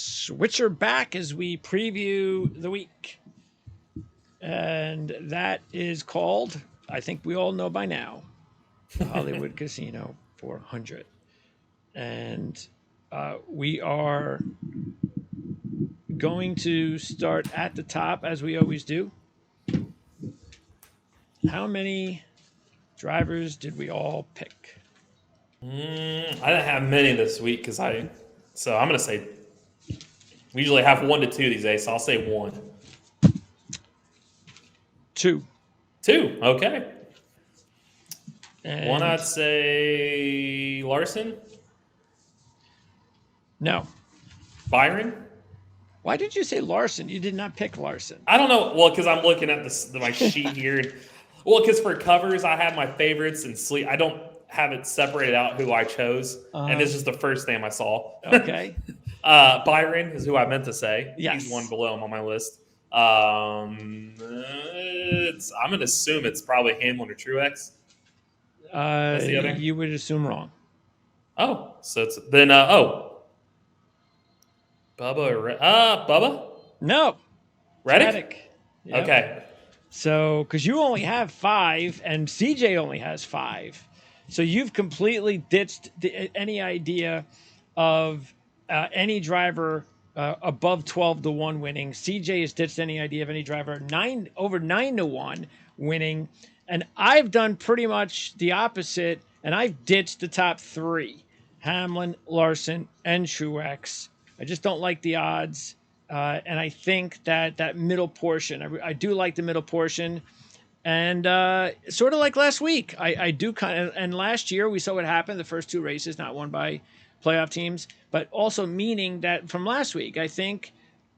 switcher back as we preview the week. And that is called, I think we all know by now, the Hollywood Casino 400. And we are going to start at the top as we always do. How many drivers did we all pick? I didn't have many this week so I'm going to say we usually have 1 to 2 these days, so I'll say 1. 2. 2, okay. And 1, I'd say Larson. No. Byron. Why did you say Larson? You did not pick Larson. I don't know. Well, because I'm looking at my sheet here. Well, because for covers, I have my favorites and sleep. I don't have it separated out who I chose, and this is the first name I saw. Okay. Byron is who I meant to say. Yes. He's one below him on my list. I'm going to assume it's probably Hamlin or Truex. That's the other. You would assume wrong. Oh, so it's then. Bubba? No. Reddick? Yep. Okay. So, because you only have 5 and CJ only has 5. So you've completely ditched any idea of any driver above 12 to 1 winning. CJ has ditched any idea of any driver over 9 to 1 winning. And I've done pretty much the opposite, and I've ditched the top 3. Hamlin, Larson, and Truex. I just don't like the odds. And I think that middle portion, I do like the middle portion. And sort of like last week, I do kind of, and last year we saw what happened, the first 2 races, not won by playoff teams, but also meaning that from last week, I think,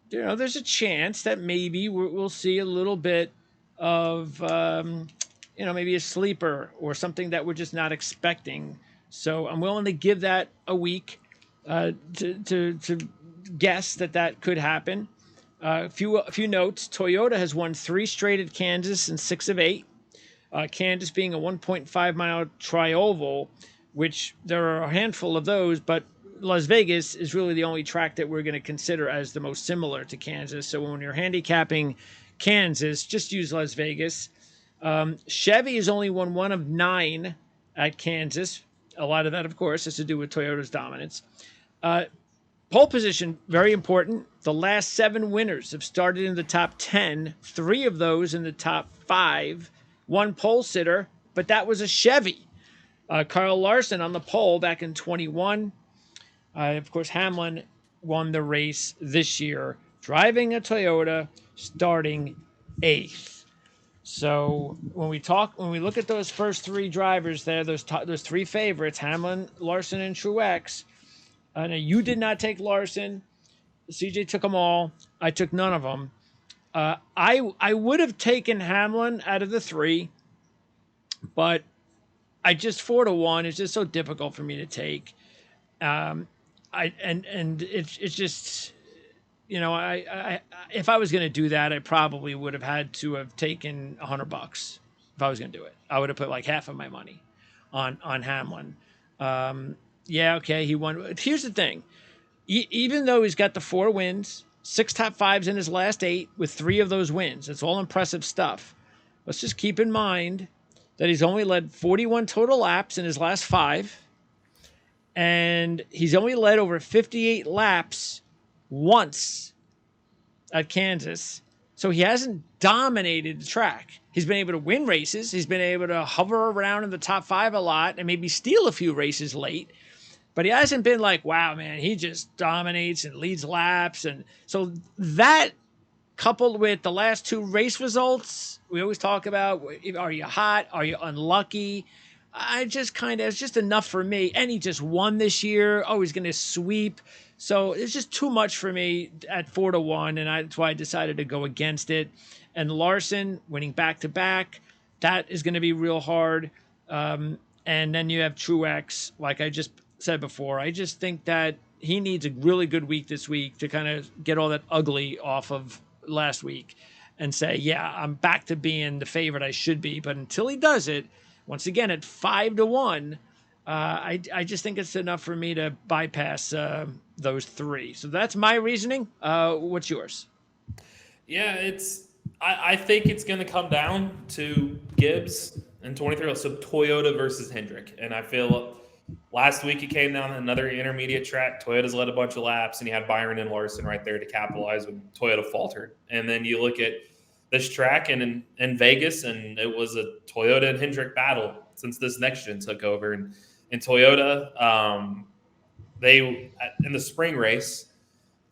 there's a chance that maybe we'll see a little bit of, maybe a sleeper or something that we're just not expecting. So I'm willing to give that a week to guess that could happen. A few notes. Toyota has won 3 straight at Kansas and 6 of 8. Kansas being a 1.5 mile tri-oval, which there are a handful of those, but Las Vegas is really the only track that we're going to consider as the most similar to Kansas. So when you're handicapping Kansas, just use Las Vegas. Chevy has only won 1 of 9 at Kansas. A lot of that, of course, has to do with Toyota's dominance. Pole position, very important. The last 7 winners have started in the top 10, 3 of those in the top 5, 1 pole sitter, but that was a Chevy. Kyle Larson on the pole back in 21. Of course, Hamlin won the race this year, driving a Toyota, starting 8th. So when we look at those first 3 drivers there, those 3 favorites, Hamlin, Larson, and Truex. Now you did not take Larson. CJ took them all. I took none of them. I would have taken Hamlin out of the 3, but I just 4 to 1 is just so difficult for me to take. It's just, if I was going to do that, I probably would have had to have taken $100 if I was going to do it. I would have put like half of my money on Hamlin. Yeah, okay, he won. Here's the thing. Even though he's got the 4 wins, 6 top 5s in his last 8 with 3 of those wins, it's all impressive stuff. Let's just keep in mind that he's only led 41 total laps in his last 5, and he's only led over 58 laps once at Kansas. So he hasn't dominated the track. He's been able to win races. He's been able to hover around in the top 5 a lot and maybe steal a few races late. But he hasn't been like, wow, man, he just dominates and leads laps. And so that, coupled with the last 2 race results, we always talk about, are you hot? Are you unlucky? It's just enough for me. And he just won this year. Oh, he's going to sweep. So it's just too much for me at 4 to 1. And that's why I decided to go against it. And Larson winning back-to-back, that is going to be real hard. And then you have Truex, like I just said before. I just think that he needs a really good week this week to kind of get all that ugly off of last week and say, yeah, I'm back to being the favorite I should be. But until he does it, once again, at 5 to 1, I just think it's enough for me to bypass those three. So that's my reasoning. What's yours? Yeah, I think it's going to come down to Gibbs in 23. So Toyota versus Hendrick, and I feel last week it came down to another intermediate track. Toyota's led a bunch of laps, and you had Byron and Larson right there to capitalize when Toyota faltered. And then you look at this track in Vegas, and it was a Toyota and Hendrick battle since this next gen took over. And Toyota, they in the spring race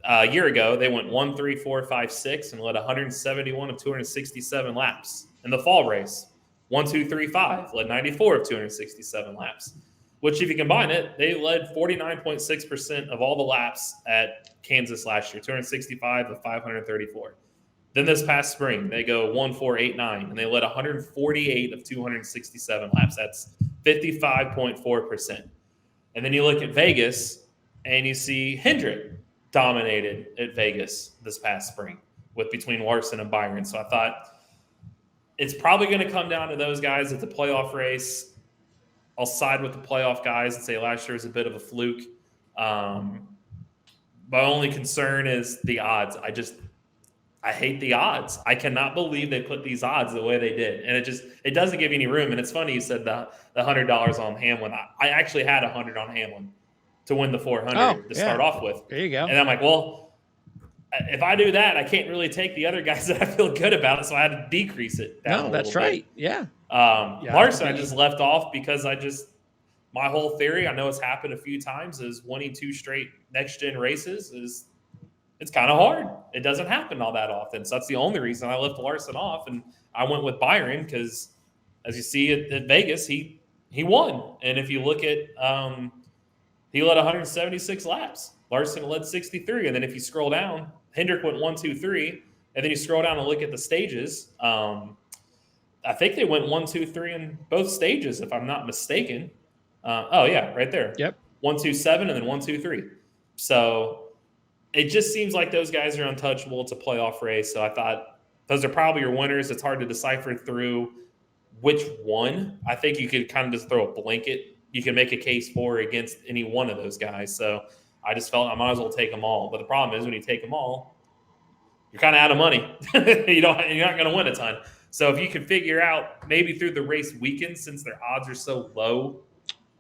a year ago, they went 1, 3, 4, 5, 6 and led 171 of 267 laps. In the fall race, 1, 2, 3, 5 led 94 of 267 laps. Which, if you combine it, they led 49.6% of all the laps at Kansas last year, 265 of 534. Then this past spring, they go 1, 4, 8, 9, and they led 148 of 267 laps. That's 55.4%. And then you look at Vegas, and you see Hendrick dominated at Vegas this past spring with between Larson and Byron. So I thought it's probably going to come down to those guys at the playoff race. I'll side with the playoff guys and say last year was a bit of a fluke. My only concern is the odds. I hate the odds. I cannot believe they put these odds the way they did. And it doesn't give you any room. And it's funny you said the $100 on Hamlin. I actually had $100 on Hamlin to win the 400 to start off with. There you go. And I'm like, well, if I do that, I can't really take the other guys that I feel good about. So I had to decrease it down No, that's right. Bit. Yeah. Larson, I just left off because my whole theory, I know it's happened a few times, is winning 2 straight next-gen races it's kind of hard. It doesn't happen all that often. So that's the only reason I left Larson off. And I went with Byron because, as you see at Vegas, he won. And if you look at he led 176 laps. Larson led 63. And then if you scroll down, Hendrick went 1, 2, 3. And then you scroll down and look at the stages. I think they went 1, 2, 3 in both stages, if I'm not mistaken. Right there. Yep. 1, 2, 7, and then 1, 2, 3. So it just seems like those guys are untouchable. It's a playoff race. So I thought those are probably your winners. It's hard to decipher through which one. I think you could kind of just throw a blanket. You can make a case for or against any one of those guys. So I just felt I might as well take them all. But the problem is when you take them all, you're kind of out of money. You're not going to win a ton. So if you can figure out maybe through the race weekend, since their odds are so low,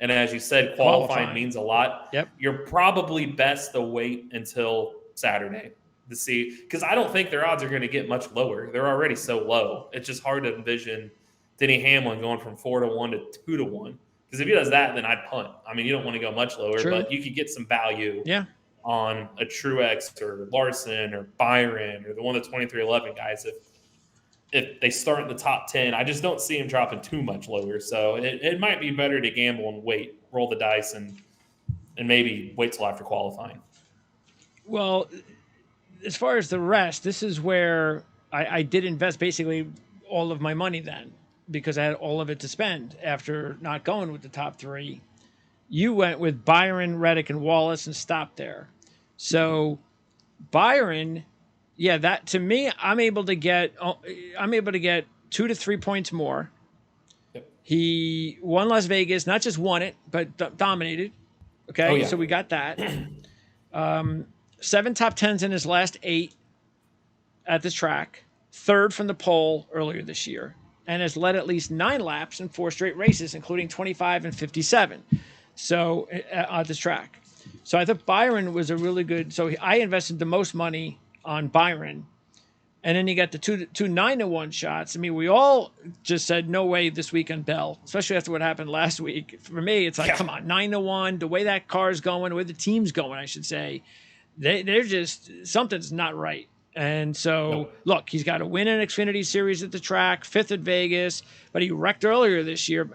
and as you said, qualifying means a lot. Yep. You're probably best to wait until Saturday to see, because I don't think their odds are going to get much lower. They're already so low. It's just hard to envision Denny Hamlin going from 4-1 to 2-1. Because if he does that, then I'd punt. I mean, you don't want to go much lower, but you could get some value on a Truex or Larson or Byron or one of the 23-11 guys. If they start in the top 10, I just don't see him dropping too much lower. So it might be better to gamble and wait, roll the dice, and maybe wait till after qualifying. Well, as far as the rest, this is where I did invest basically all of my money then, because I had all of it to spend after not going with the top 3. You went with Byron, Reddick, and Wallace and stopped there. So Byron, that to me, I'm able to get 2 to 3 points more. Yep. He won Las Vegas, not just won it, but dominated. Okay, so we got that. 7 top 10s in his last 8 at the track. 3rd from the pole earlier this year, and has led at least 9 laps in 4 straight races, including 25 and 57. So at this track. So I thought Byron was a really good. So I invested the most money on Byron, and then you got the two 9-1 shots. I mean, we all just said no way this week on Bell, especially after what happened last week. For me, it's like, come on, 9-1. The way that car's going, the way the team's going, I should say, they're just something's not right. And so, look, he's got to win an Xfinity Series at the track, 5th at Vegas, but he wrecked earlier this year.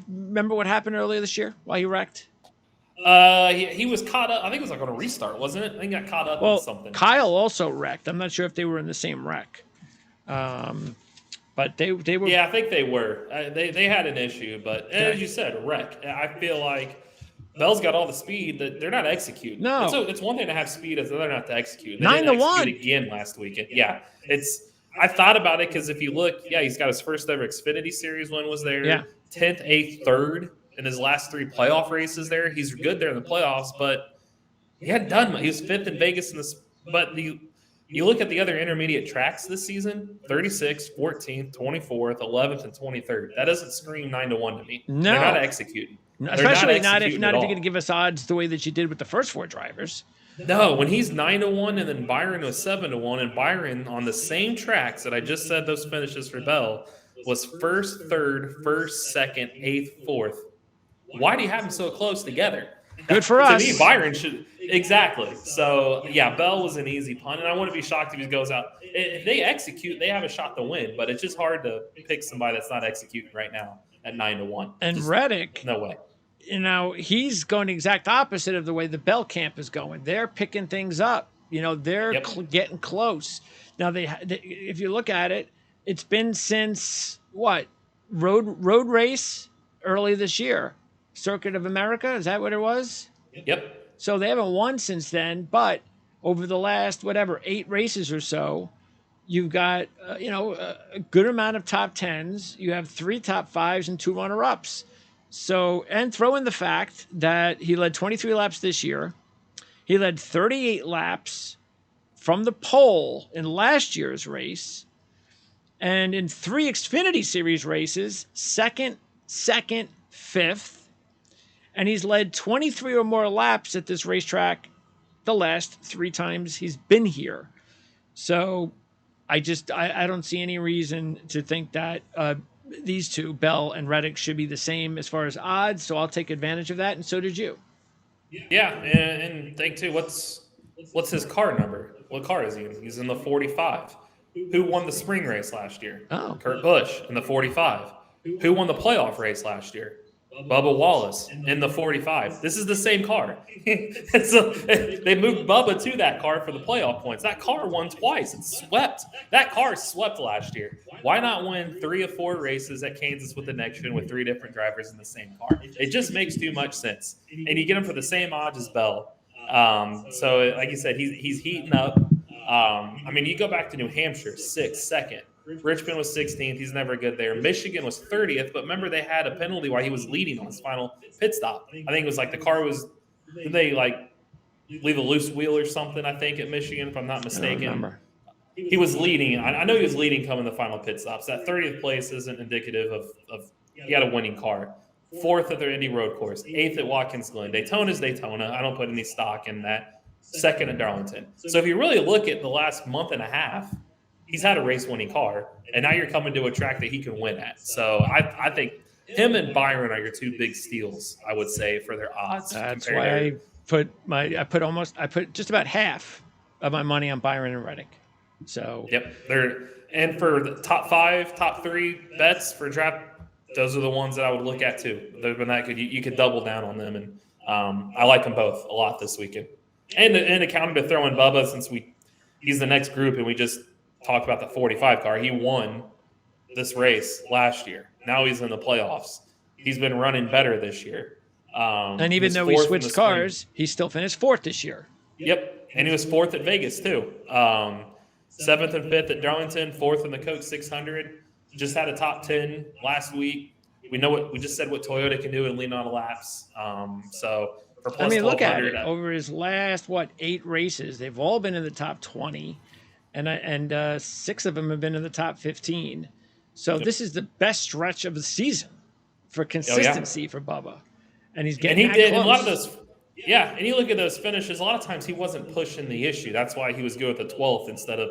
Remember what happened earlier this year while he wrecked? He was caught up. I think it was like on a restart, wasn't it? I think he got caught up in something. Kyle also wrecked. I'm not sure if they were in the same wreck. But they were. Yeah, I think they were. They had an issue, but as you said, a wreck. I feel like Bell's got all the speed that they're not executing. No, it's one thing to have speed, it's another not to execute. They 9-1 again last weekend. Yeah, I thought about it because if you look, he's got his first ever Xfinity Series win was there. 10th, 8th, 3rd in his last 3 playoff races there. He's good there in the playoffs, but he hadn't done much. He was 5th in Vegas in this, but you look at the other intermediate tracks this season, 36th, 14th, 24th, 11th, and 23rd. That doesn't scream 9-1 to me. No. They're not executing. Especially not if you're going to give us odds the way that you did with the first 4 drivers. No, when he's 9-1 and then Byron was 7-1, and Byron on the same tracks that I just said those finishes for Bell was 1st, 3rd, 1st, 2nd, 8th, 4th. Why do you have them so close together? Good for us. To me, Byron should exactly. So yeah, Bell was an easy punt, and I wouldn't be shocked if he goes out. If they execute, they have a shot to win, but it's just hard to pick somebody that's not executing right now at 9-1. And Reddick, no way. He's going the exact opposite of the way the Bell camp is going. They're picking things up. They're getting close. Now if you look at it, it's been since what road race early this year. Circuit of America, is that what it was? Yep. So they haven't won since then, but over the last 8 races or so, you've got a good amount of top 10s. You have 3 top 5s and 2 runner-ups. So, and throw in the fact that he led 23 laps this year. He led 38 laps from the pole in last year's race. And in 3 Xfinity Series races, second, 5th. And he's led 23 or more laps at this racetrack the last 3 times he's been here. So I don't see any reason to think that these two, Bell and Reddick, should be the same as far as odds. So I'll take advantage of that, and so did you. Yeah, and think too, what's his car number? What car is he in? He's in the 45. Who won the spring race last year? Oh. Kurt Busch in the 45. Who won the playoff race last year? Bubba Wallace in the 45. This is the same car. So they moved Bubba to that car for the playoff points. That car won twice. It swept. That car swept last year. Why not win 3 or 4 races at Kansas with the next gen with 3 different drivers in the same car? It just makes too much sense. And you get him for the same odds as Bell. So like you said, he's heating up. You go back to New Hampshire, 6th, 2nd. Richmond was 16th. He's never good there. Michigan was 30th, but remember they had a penalty while he was leading on his final pit stop. I think it was like the car was – did they leave a loose wheel or something, I think, at Michigan, if I'm not mistaken? I don't remember. He was leading. I know he was leading coming the final pit stops. That 30th place isn't indicative of he had a winning car. 4th at their Indy Road Course. 8th at Watkins Glen. Daytona's Daytona. I don't put any stock in that. 2nd at Darlington. So if you really look at the last month and a half – he's had a race-winning car, and now you're coming to a track that he can win at. So I think him and Byron are your 2 big steals, I would say, for their odds. That's why I put just about half of my money on Byron and Reddick. So yep, and for the top 5, top 3 bets for draft, those are the ones that I would look at too. They've been that good. You could double down on them, and I like them both a lot this weekend. And accounting to throw in Bubba, since he's the next group, and we just talk about the 45 car. He won this race last year. Now he's in the playoffs. He's been running better this year. And even though we switched cars, he still finished 4th this year. Yep, and he was 4th at Vegas too. 7th and 5th at Darlington, 4th in the Coke 600. Just had a top 10 last week. We just said what Toyota can do and lean on laps. So for plus look at it. Over his last 8 races, they've all been in the top 20. And 6 of them have been in the top 15. So this is the best stretch of the season for consistency for Bubba. And he's getting close. And a lot of those, and you look at those finishes, a lot of times he wasn't pushing the issue. That's why he was good with the 12th instead of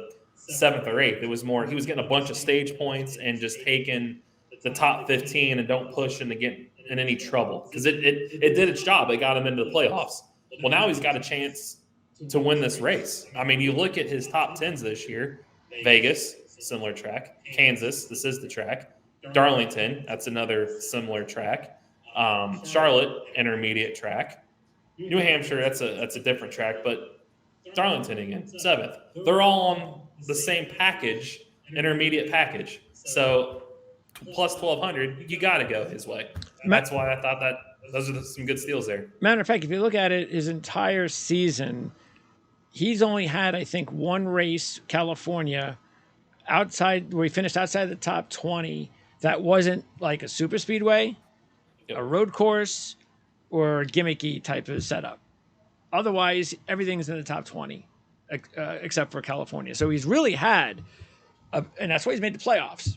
7th or 8th. It was more, he was getting a bunch of stage points and just taking the top 15 and don't push him to get in any trouble. Because it did its job. It got him into the playoffs. Well, now he's got a chance to win this race. You look at his top 10s this year. Vegas, similar track. Kansas, this is the track. Darlington, that's another similar track. Charlotte, intermediate track. New Hampshire, that's a different track, but Darlington again, 7th. They're all on the same package, intermediate package. So plus 1,200, you got to go his way. That's why I thought that those are some good steals there. Matter of fact, if you look at it, his entire season, he's only had, I think, 1 race, California, where he finished outside the top 20. That wasn't like a super speedway. a road course or a gimmicky type of setup. Otherwise, everything's in the top 20, except for California. So he's really had, and that's why he's made the playoffs,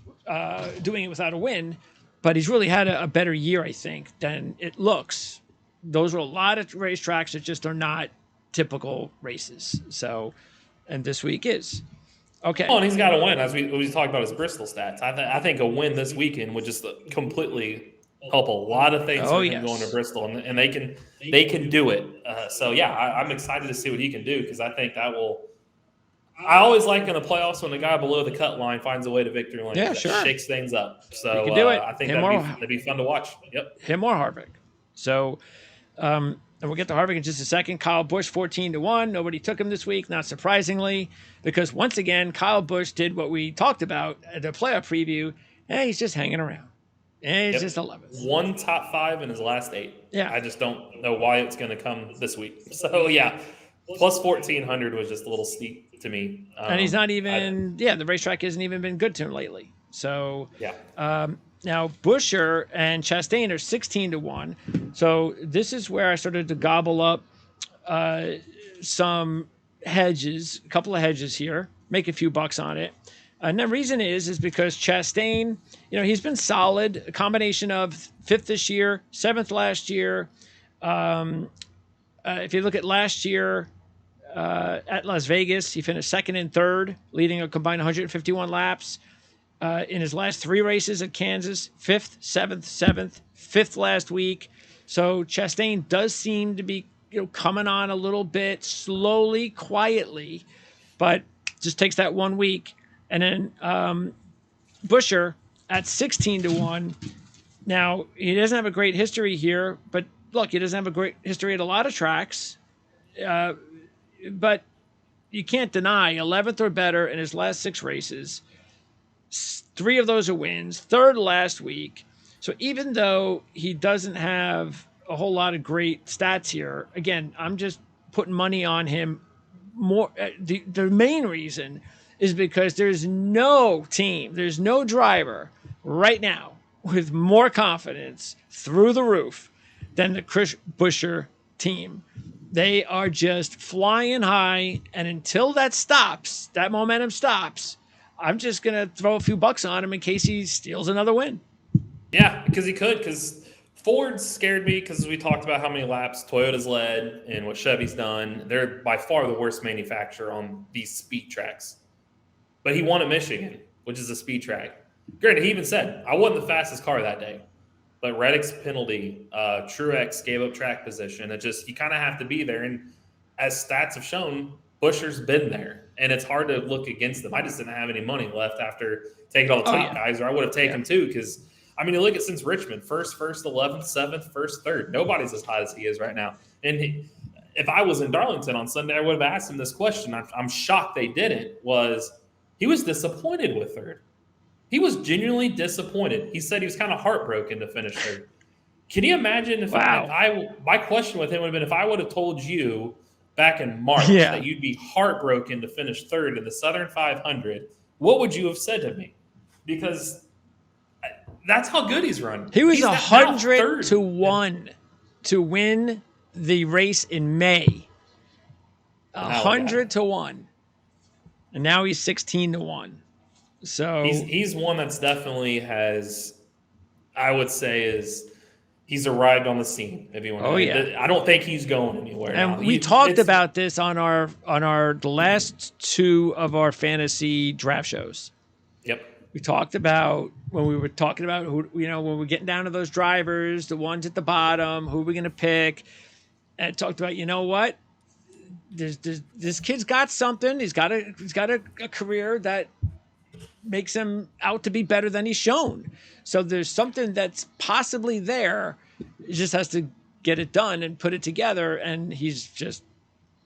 doing it without a win. But he's really had a better year, I think, than it looks. Those are a lot of racetracks that just are not typical races. So, and this week is. Okay. Oh, and he's got to win, as we talked about his Bristol stats. I think a win this weekend would just completely help a lot of things for him going to Bristol, and they can do it. So yeah, I'm excited to see what he can do, because I think that will. I always like in the playoffs when the guy below the cut line finds a way to victory lane. Yeah, sure. Shakes things up. So can do it. I think that'd be fun to watch. Yep. Him or Harvick. So, and we'll get to Harvick in just a second. Kyle Busch 14-1. Nobody took him this week, not surprisingly, because once again, Kyle Busch did what we talked about at the playoff preview. And he's just hanging around. And he's just 11th. One top 5 in his last 8. Yeah. I just don't know why it's going to come this week. So yeah, plus 1,400 was just a little steep to me. And he's not even, the racetrack hasn't even been good to him lately. So, yeah. Now Buescher and Chastain are 16-1. So this is where I started to gobble up some hedges, a couple of hedges here, make a few bucks on it. And the reason is because Chastain, he's been solid, a combination of 5th this year, 7th last year. If you look at last year, at Las Vegas, he finished 2nd and 3rd, leading a combined 151 laps. In his last 3 races at Kansas, 5th, 7th, 7th, 5th last week. So Chastain does seem to be coming on a little bit, slowly, quietly, but just takes that 1 week. And then Buescher at 16-1. Now, he doesn't have a great history here, but look, he doesn't have a great history at a lot of tracks. But you can't deny 11th or better in his last 6 races. 3 of those are wins, 3rd last week. So even though he doesn't have a whole lot of great stats here, again, I'm just putting money on him more. The main reason is because there's no team, there's no driver right now with more confidence through the roof than the Chris Buescher team. They are just flying high, and until that stops, that momentum stops, I'm just going to throw a few bucks on him in case he steals another win. Yeah, because he could, because Ford scared me because we talked about how many laps Toyota's led and what Chevy's done. They're by far the worst manufacturer on these speed tracks. But he won at Michigan, which is a speed track. Granted, he even said, I wasn't the fastest car that day. But Reddick's penalty, Truex gave up track position. It just, you kind of have to be there. And as stats have shown, Buescher's been there. And it's hard to look against them. I just didn't have any money left after taking all the top guys, or I would have taken too. Because, I mean, you look at since Richmond, first, 11th, 7th, first, 3rd. Nobody's as hot as he is right now. And if I was in Darlington on Sunday, I would have asked him this question. I'm shocked they didn't. He was disappointed with 3rd. He was genuinely disappointed. He said he was kind of heartbroken to finish 3rd. Can you imagine if my question with him would have been, if I would have told you back in March that you'd be heartbroken to finish 3rd in the Southern 500, what would you have said to me? Because that's how good he's run. He was 100-1 to win the race in May. 100-1. And now he's 16-1. So he's one that's definitely I would say he's arrived on the scene. If you want I don't think he's going anywhere. And we talked about this on the last 2 of our fantasy draft shows. Yep. We talked about when we were talking about who, when we're getting down to those drivers, the ones at the bottom, who we're going to pick, and talked about, what? This kid's got something. He's got a career that makes him out to be better than he's shown. So there's something that's possibly there. He just has to get it done and put it together. And we just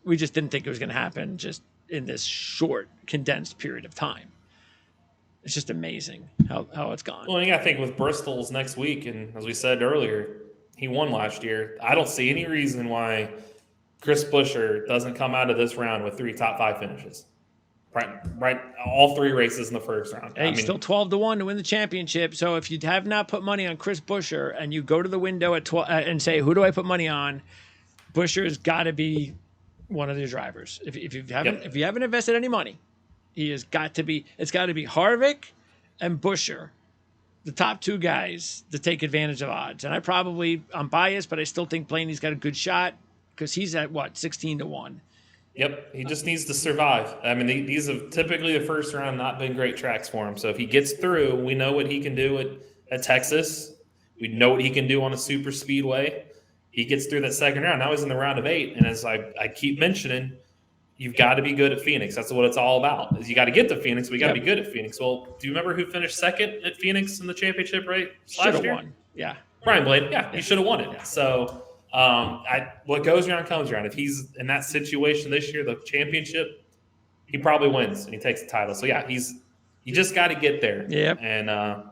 didn't think it was going to happen just in this short, condensed period of time. It's just amazing how it's gone. Well, I think with Bristol's next week, and as we said earlier, he won last year. I don't see any reason why Chris Buescher doesn't come out of this round with 3 top 5 finishes. right, all 3 races in the first round. Hey, still 12-1 to win the championship. So if you have not put money on Chris Buescher and you go to the window at 12 and say, who do I put money on? Buescher's got to be one of the drivers. If you haven't invested any money, he has got to be. It's got to be Harvick and Buescher, the top 2 guys to take advantage of odds. And I'm biased, but I still think Blaney's got a good shot because he's at 16-1. Yep, he just needs to survive. I mean, these have typically the first round not been great tracks for him. So if he gets through, we know what he can do at Texas. We know what he can do on a super speedway. He gets through that second round. Now he's in the round of 8, and as I keep mentioning, you've got to be good at Phoenix. That's what it's all about. Is you got to get to Phoenix. We got to be good at Phoenix. Well, do you remember who finished second at Phoenix in the championship race last year? Won. Yeah, Brian Blaney. Yeah, he should have won it. Yeah. So. What goes around comes around. If he's in that situation this year, the championship, he probably wins and he takes the title. So yeah, you just got to get there. Yep. And I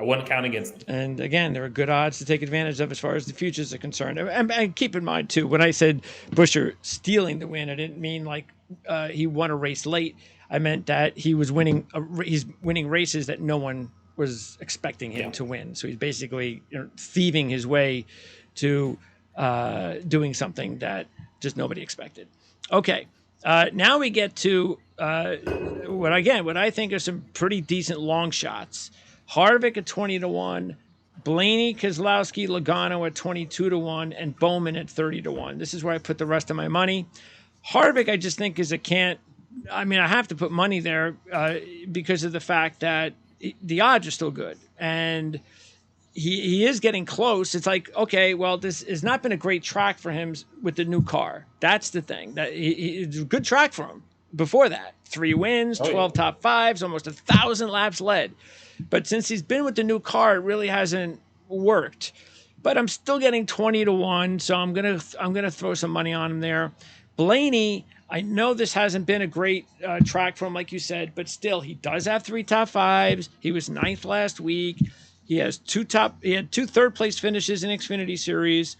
wouldn't count against him. And again, there are good odds to take advantage of as far as the futures are concerned. And keep in mind too, when I said Buescher stealing the win, I didn't mean like he won a race late. I meant that he was winning. He's winning races that no one was expecting him to win. So he's basically thieving his way to doing something that just nobody expected. Okay, now we get to what I think are some pretty decent long shots. Harvick at 20-1, Blaney, Keselowski, Logano at 22-1, and Bowman at 30-1. This is where I put the rest of my money. Harvick, I just think is a can't. I mean, I have to put money there because of the fact that the odds are still good and. He is getting close. It's like, okay, well, this has not been a great track for him with the new car. That's the thing. That it's a good track for him before that. 3 wins, 12 top 5s, almost 1,000 laps led. But since he's been with the new car, it really hasn't worked. But I'm still getting 20-1, so I'm gonna throw some money on him there. Blaney, I know this hasn't been a great track for him, like you said, but still, he does have 3 top 5s. He was 9th last week. He has 2 third-place finishes in Xfinity Series.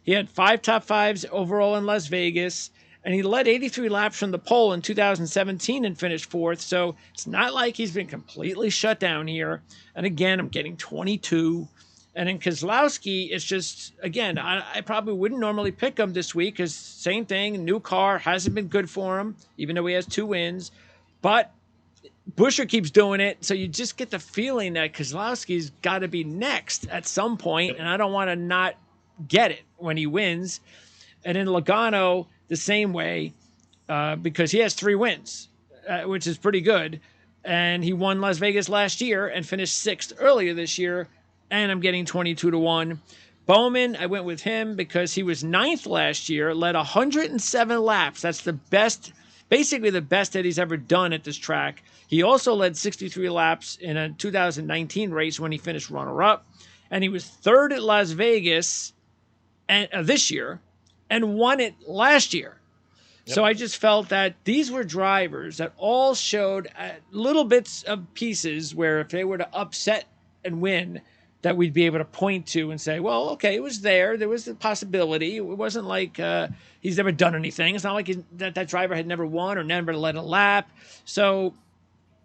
He had 5 top 5s overall in Las Vegas, and he led 83 laps from the pole in 2017 and finished 4th. So it's not like he's been completely shut down here. And again, I'm getting 22. And in Keselowski, it's just, again, I probably wouldn't normally pick him this week because same thing, new car, hasn't been good for him, even though he has 2 wins. But Buescher keeps doing it, so you just get the feeling that Keselowski's got to be next at some point, and I don't want to not get it when he wins. And in Logano, the same way, because he has 3 wins, which is pretty good. And he won Las Vegas last year and finished 6th earlier this year, and I'm getting 22-1. Bowman, I went with him because he was 9th last year, led 107 laps. That's the best, basically the best that he's ever done at this track. He also led 63 laps in a 2019 race when he finished runner-up, and he was 3rd at Las Vegas this year and won it last year. Yep. So I just felt that these were drivers that all showed little bits of pieces where if they were to upset and win, that we'd be able to point to and say, well, okay, it was there. There was the possibility. It wasn't like he's never done anything. It's not like that driver had never won or never led a lap. So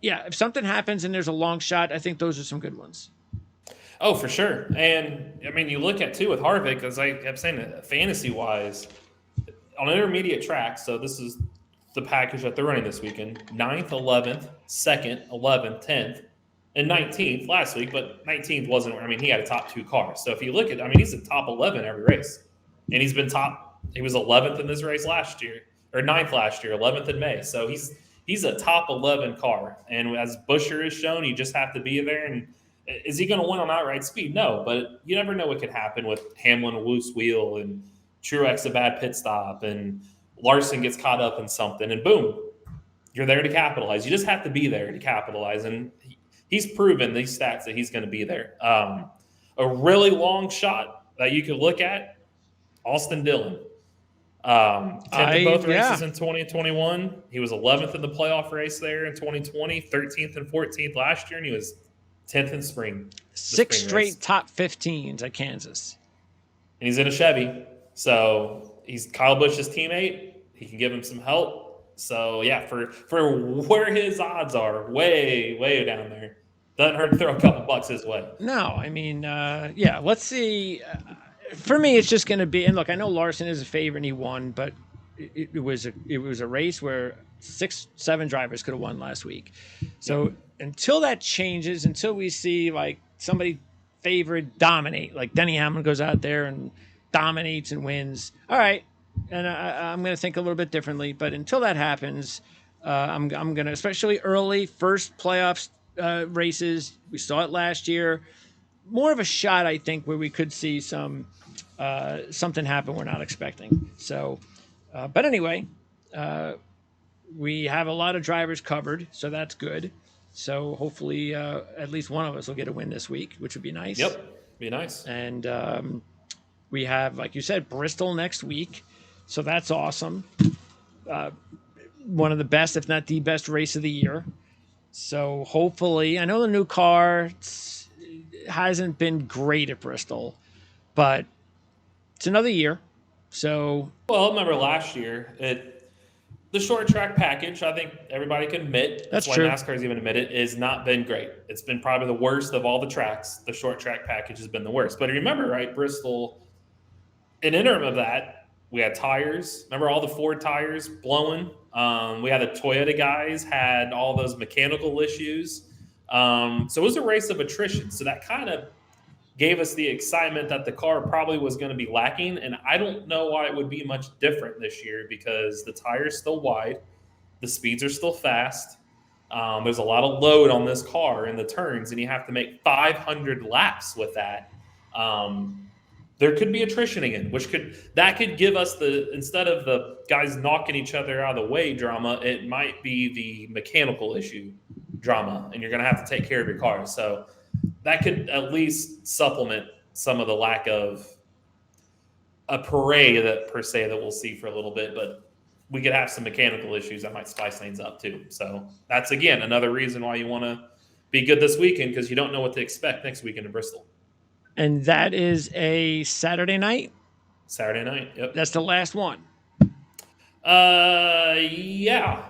yeah, if something happens and there's a long shot, I think those are some good ones. Oh, for sure. And, I mean, you look at, too, with Harvick, as I kept saying, fantasy-wise, on intermediate tracks, so this is the package that they're running this weekend, 9th, 11th, 2nd, 11th, 10th, and 19th last week, but 19th wasn't – I mean, he had a top 2 car. So if you look at – I mean, he's a top 11 every race. And he's been top – he was 11th in this race last year, or 9th last year, 11th in May. So he's a top 11 car. And as Buescher has shown, you just have to be there. And is he going to win on outright speed? No, but you never know what could happen with Hamlin a loose wheel and Truex a bad pit stop and Larson gets caught up in something and boom, you're there to capitalize. You just have to be there to capitalize. And he's proven these stats that he's going to be there. A really long shot that you could look at, Austin Dillon. 10th in both races in 2021. He was 11th in the playoff race there in 2020, 13th and 14th last year, and he was 10th in spring. 6 straight top 15s at Kansas. And he's in a Chevy. So he's Kyle Busch's teammate. He can give him some help. So yeah, for where his odds are, way down there, doesn't hurt to throw a couple bucks his way. No, I mean, yeah. Let's see. For me, it's just going to be. And look, I know Larson is a favorite and he won, but it was a race where 6-7 drivers could have won last week. So until that changes, until we see like somebody favored dominate, like Denny Hamlin goes out there and dominates and wins. All right, and I'm going to think a little bit differently. But until that happens, I'm going to, especially early first playoffs races. We saw it last year. More of a shot, I think, where we could see something happen we're not expecting. So, but anyway, we have a lot of drivers covered, so that's good. So hopefully, at least one of us will get a win this week, which would be nice. Yep, be nice. And we have, like you said, Bristol next week, so that's awesome. One of the best, if not the best, race of the year. So hopefully, I know the new car hasn't been great at Bristol, but it's another year. So, well, remember last year, the short track package, I think everybody can admit, that's why true. NASCAR's even admitted, has not been great. It's been probably the worst of all the tracks. The short track package has been the worst. But remember, right, Bristol, in interim of that, we had tires. Remember all the Ford tires blowing? We had the Toyota guys had all those mechanical issues. So it was a race of attrition. So that kind of gave us the excitement that the car probably was going to be lacking. And I don't know why it would be much different this year because the tire's still wide. The speeds are still fast. There's a lot of load on this car in the turns, and you have to make 500 laps with that. There could be attrition again, that could give us instead of the guys knocking each other out of the way drama, it might be the mechanical issue drama, and you're going to have to take care of your car. So that could at least supplement some of the lack of a parade that we'll see for a little bit, but we could have some mechanical issues that might spice things up too. So that's, again, another reason why you want to be good this weekend, because you don't know what to expect next weekend in Bristol. And that is a Saturday night? Saturday night, yep. That's the last one? Yeah,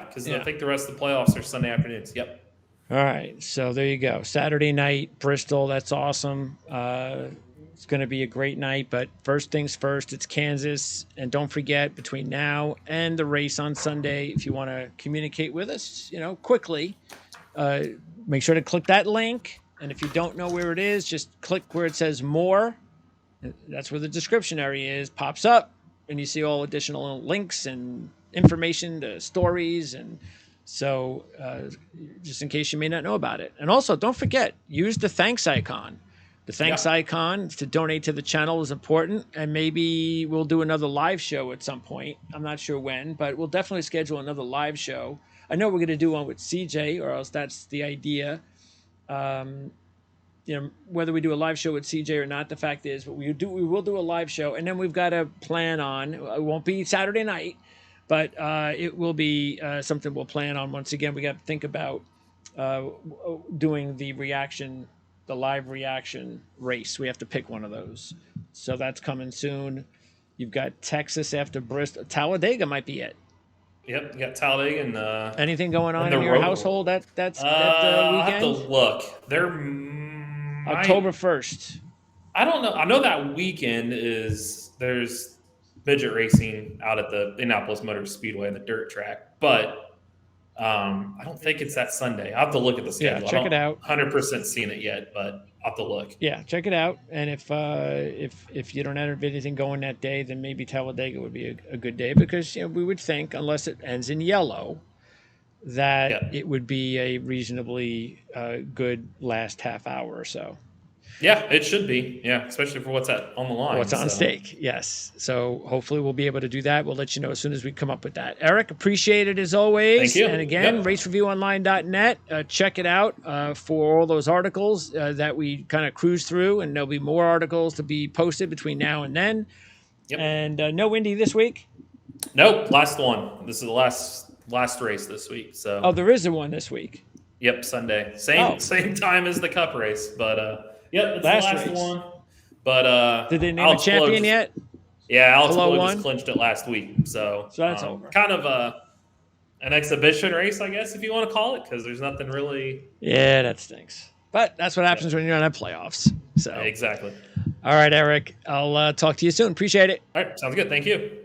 because I think the rest of the playoffs are Sunday afternoons, yep. All right, so there you go. Saturday night, Bristol, that's awesome. It's going to be a great night, but first things first, it's Kansas. And don't forget, between now and the race on Sunday, if you want to communicate with us, quickly, make sure to click that link. And if you don't know where it is, just click where it says more. That's where the description area is. Pops up, and you see all additional links and information to stories. And so just in case you may not know about it. And also, don't forget, use the thanks icon. The thanks icon to donate to the channel is important. And maybe we'll do another live show at some point. I'm not sure when, but we'll definitely schedule another live show. I know we're going to do one with CJ, or else that's the idea. Whether we do a live show with CJ or not, the fact is, but we will do a live show, and then we've got to plan on. It won't be Saturday night, but it will be something we'll plan on. Once again, we got to think about doing the live reaction race. We have to pick one of those, so that's coming soon. You've got Texas after Bristol. Talladega might be it. Yep, you got Talladega and anything going on in your household that weekend? I'll have to look. They're October 1st. I don't know. I know that weekend there's midget racing out at the Indianapolis Motor Speedway, the dirt track, but I don't think it's that Sunday. I'll have to look at the schedule. Yeah, check it out. 100% seen it yet, but I'll have to look. Yeah, check it out. And if you don't have anything going that day, then maybe Talladega would be a good day, because we would think, unless it ends in yellow, that it would be a reasonably good last half hour or so. Yeah, it should be. Yeah, especially for what's on the line. What's on stake, yes. So hopefully we'll be able to do that. We'll let you know as soon as we come up with that. Eric, appreciate it as always. Thank you. And again, racereviewonline.net. Check it out for all those articles that we kind of cruise through, and there'll be more articles to be posted between now and then. Yep. And no Indy this week? Nope, last one. This is the last race this week. So there is a one this week. Yep, Sunday. Same time as the Cup race, but yep, it's last the last race. one. But did they name a champion yet? Yeah, Alex Blow just clinched it last week. So that's over. Kind of an exhibition race, I guess, if you want to call it, because there's nothing really. Yeah, that stinks. But that's what happens when you don't have playoffs. So Exactly. All right, Eric. I'll talk to you soon. Appreciate it. All right. Sounds good. Thank you.